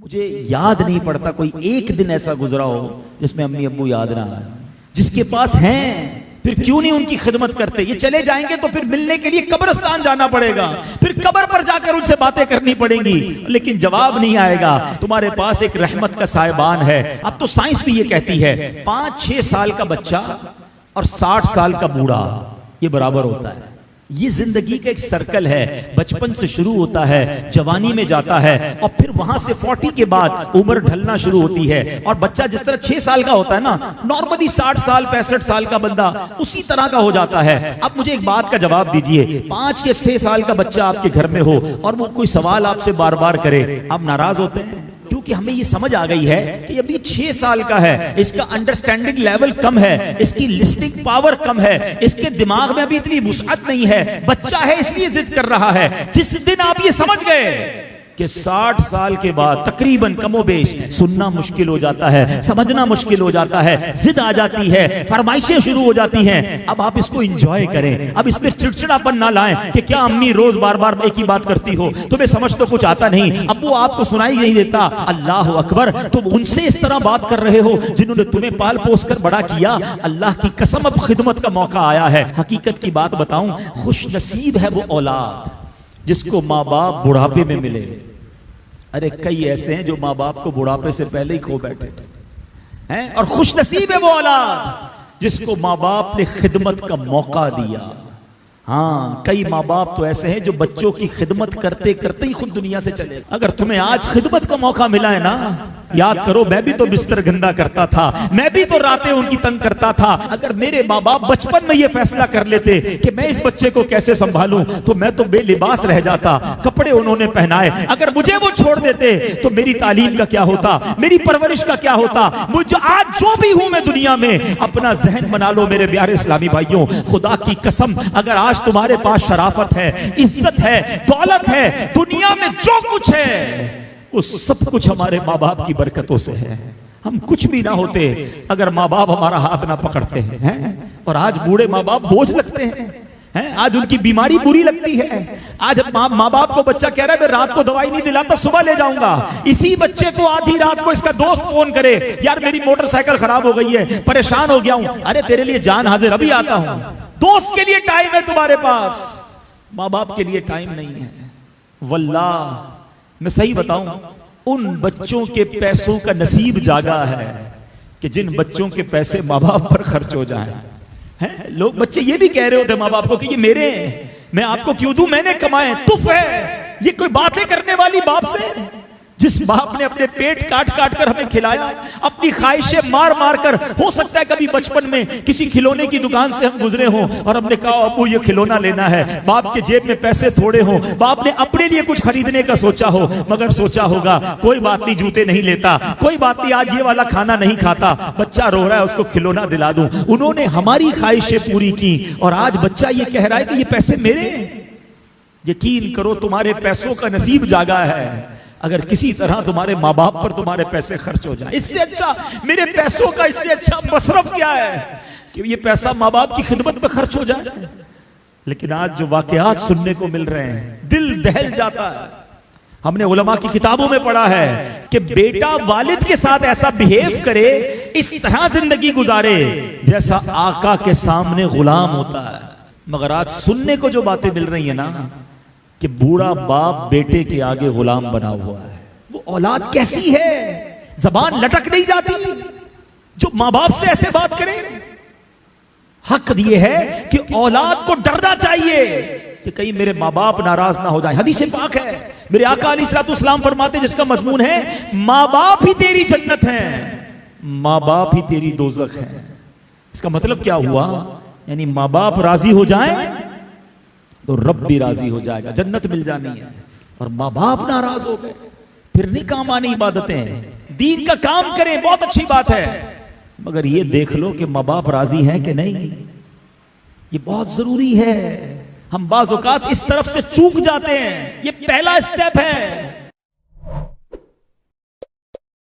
مجھے یاد نہیں پڑتا کوئی ایک دن ایسا گزرا ہو جس میں امی ابو یاد نہ آئے. جس کے پاس ہیں پھر کیوں نہیں ان کی خدمت کرتے؟ یہ چلے جائیں گے تو پھر ملنے کے لیے قبرستان جانا پڑے گا, پھر قبر پر جا کر ان سے باتیں کرنی پڑیں گی, لیکن جواب نہیں آئے گا. تمہارے پاس ایک رحمت کا سائبان ہے. اب تو سائنس بھی یہ کہتی ہے 5-6 سال کا بچہ اور 60 سال کا بوڑھا یہ برابر ہوتا ہے. یہ زندگی کا ایک سرکل ہے, بچپن سے شروع ہوتا ہے, جوانی میں جاتا ہے, اور پھر وہاں سے 40 کے بعد عمر ڈھلنا شروع ہوتی ہے. اور بچہ جس طرح 6 سال کا ہوتا ہے نا, نارملی 60 سال 65 سال کا بندہ اسی طرح کا ہو جاتا ہے. اب مجھے ایک بات کا جواب دیجئے, 5 یا 6 سال کا بچہ آپ کے گھر میں ہو اور وہ کوئی سوال آپ سے بار بار کرے, آپ ناراض ہوتے ہیں؟ کیونکہ ہمیں یہ سمجھ آ گئی ہے کہ ابھی 6 سال کا ہے, اس کا انڈرسٹینڈنگ لیول کم ہے, اس کی لسننگ پاور کم ہے, اس کے دماغ میں ابھی اتنی وسعت نہیں ہے, بچہ ہے اس لیے ضد کر رہا ہے. جس دن آپ یہ سمجھ گئے کہ 60 سال کے بعد تقریباً کم و بیش سننا مشکل ہو جاتا ہے, سمجھنا مشکل ہو جاتا ہے, ضد آ جاتی ہے, فرمائشیں شروع ہو جاتی ہیں, اب آپ اس کو انجوائے کریں. اب اس میں چڑچڑاپن نہ لائیں کہ کیا امی روز بار بار ایک ہی بات کرتی ہو, تمہیں سمجھ تو کچھ آتا نہیں, ابو آپ کو سنائی نہیں دیتا. اللہ اکبر, تم ان سے اس طرح بات کر رہے ہو جنہوں نے تمہیں پال پوس کر بڑا کیا. اللہ کی قسم اب خدمت کا موقع آیا ہے. حقیقت کی بات بتاؤں, خوش نصیب ہے وہ اولاد جس کو ماں باپ بڑھاپے میں ملے. ارے کئی ایسے ہیں جو ماں باپ کو بڑھاپے سے پہلے ہی کھو بیٹھے ہیں, اور خوش نصیب ہے وہ اولاد جس کو ماں باپ نے خدمت کا موقع دیا. ہاں, کئی ماں باپ تو ایسے ہیں جو بچوں کی خدمت کرتے کرتے ہی خود دنیا سے چلے. اگر تمہیں آج خدمت کا موقع ملا ہے نا, یاد کرو میں بھی تو بستر گندا کرتا تھا, میں بھی تو راتیں ان کی تنگ کرتا تھا. اگر میرے ماں باپ بچپن میں یہ فیصلہ کر لیتے کہ میں اس بچے کو کیسے سنبھالوں تو میں تو بے لباس رہ جاتا. کپڑے انہوں نے پہنائے, اگر مجھے وہ چھوڑ دیتے تو میری تعلیم کا کیا ہوتا, میری پرورش کا کیا ہوتا. مجھے آج جو بھی ہوں میں دنیا میں, اپنا ذہن بنا لو میرے پیارے اسلامی بھائیوں, خدا کی قسم اگر آج تمہارے پاس شرافت ہے, عزت ہے, دولت ہے, دنیا میں جو کچھ ہے وہ سب کچھ ہمارے ماں باپ کی برکتوں سے ہے. ہم کچھ بھی نہ ہوتے اگر ماں باپ ہمارا ہاتھ نہ پکڑتے ہیں. اور آج بوڑھے ماں باپ بوجھ لگتے ہیں, آج ان کی بیماری بری لگتی ہے. آج ماں باپ کو بچہ کہہ رہا ہے میں رات کو دوائی نہیں دلاتا, صبح لے جاؤں گا. اسی بچے کو آدھی رات کو اس کا دوست فون کرے, یار میری موٹر سائیکل خراب ہو گئی ہے, پریشان ہو گیا ہوں. ارے تیرے لیے جان حاضر, ابھی آتا ہوں. دوست کے لیے ٹائم ہے تمہارے پاس, ماں باپ کے لیے ٹائم نہیں ہے. واللہ میں صحیح بتاؤں, ان بچوں کے پیسوں کا نصیب جاگا ہے کہ جن بچوں کے پیسے ماں باپ پر خرچ ہو جائیں. لوگ بچے یہ بھی کہہ رہے ہوتے ماں باپ کو کہ یہ میرے ہیں, میں آپ کو کیوں دوں, میں نے کمائے, تف ہے. یہ کوئی باتیں کرنے والی باپ سے, جس باپ نے اپنے پیٹ کاٹ کاٹ کر ہمیں کھلایا, اپنی خواہشیں مار مار کر. ہو سکتا ہے کبھی بچپن میں کسی کھلونے کی دکان سے ہم گزرے ہوں اور ہم نے کہا ابو یہ کھلونا لینا ہے, باپ کے جیب میں پیسے تھوڑے ہوں, باپ نے اپنے لیے کچھ خریدنے کا سوچا ہو, مگر سوچا ہوگا کوئی بات نہیں جوتے نہیں لیتا, کوئی بات نہیں آج یہ والا کھانا نہیں کھاتا, بچہ رو رہا ہے اس کو کھلونا دلا دوں. انہوں نے ہماری خواہشیں پوری کی, اور آج بچہ یہ کہہ رہا ہے کہ یہ پیسے میرے ہیں. یقین کرو تمہارے پیسوں کا نصیب جاگا ہے اگر کسی طرح تمہارے ماں باپ پر تمہارے پیسے خرچ ہو جائیں. اس سے اچھا میرے پیسوں کا اس سے اچھا مصرف کیا ہے کہ یہ پیسہ ماں باپ کی خدمت میں خرچ ہو جائے. لیکن آج جو واقعات سننے کو مل رہے ہیں دل دہل جاتا ہے. ہم نے علماء کی کتابوں میں پڑھا ہے کہ بیٹا والد کے ساتھ ایسا بہیو کرے, اس طرح زندگی گزارے جیسا آقا کے سامنے غلام ہوتا ہے. مگر آج سننے کو جو باتیں مل رہی ہیں نا کہ بوڑھا باپ بیٹے کے آگے غلام بنا ہوا ہے. وہ اولاد کیسی ہے, زبان لٹک نہیں جاتی جو ماں باپ سے ایسے بات کرے. حق یہ ہے کہ اولاد کو ڈرنا چاہیے کہ کہیں میرے ماں باپ ناراض نہ ہو جائیں. حدیث پاک ہے, میرے آقا علیہ الصلوۃ والسلام فرماتے جس کا مضمون ہے ماں باپ ہی تیری جنت ہیں, ماں باپ ہی تیری دوزخ ہیں. اس کا مطلب کیا ہوا, یعنی ماں باپ راضی ہو جائیں تو رب بھی راضی ہو جائے گا, جنت مل جانی ہے. اور ماں باپ ناراض ہو گئے پھر نہیں کام آنی عبادتیں. دین کا کام کریں بہت اچھی بات ہے, مگر یہ دیکھ لو کہ ماں باپ راضی ہیں کہ نہیں, یہ بہت ضروری ہے. ہم بعض اوقات اس طرف سے چوک جاتے ہیں, یہ پہلا اسٹیپ ہے.